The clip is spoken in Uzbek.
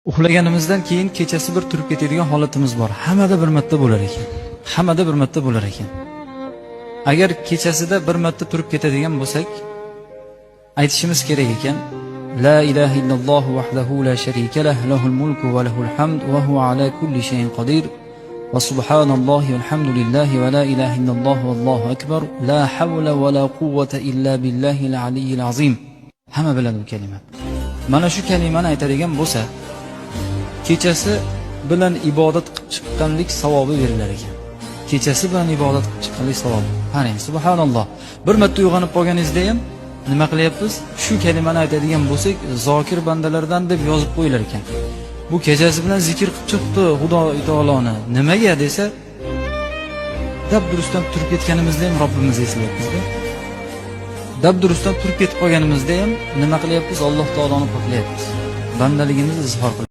Uxlaganimizdan keyin kechasi bir turib ketadigan holatimiz bor. Hammada bir marta bo'lar ekan. Hammada bir marta bo'lar ekan. Agar kechasida bir marta turib ketadigan bo'lsak, aytishimiz kerak ekan: La ilaha illalloh vahdahu la sharika lah, lahul mulku va lahul hamd va huwa ala kulli shay'in qodir. Va subhanallohi valhamdulillahi va la ilaha illalloh vallohu akbar. La havla va la quvvata illa billahil aliyyil azim. Hamma biladi bu kalima. Mana shu kalimani aytadigan bo'lsa, kechasi bilan ibodat qilib chiqqanlik savobi berilar ekan. Kechasi bilan ibodat qilib chiqqanlik savobi. Qarang, subhanalloh. Bir marta uyg'onib qolganingizda ham nima qilyapmiz? Shu kalimani aytadigan bo'lsak, zokir bandalardan deb yozib qo'yilar ekan. Bu kechasi bilan zikr qilib chiqdi Xudo taoloni. Nimaga desa, dabdurustdan turib ketganimizda ham Robbimizni eslayapmiz-da. Dabdurustdan turib ketib qolganimizda ham nima qilyapmiz? Alloh taoloni poklayapmiz. Bandaligimizni izhor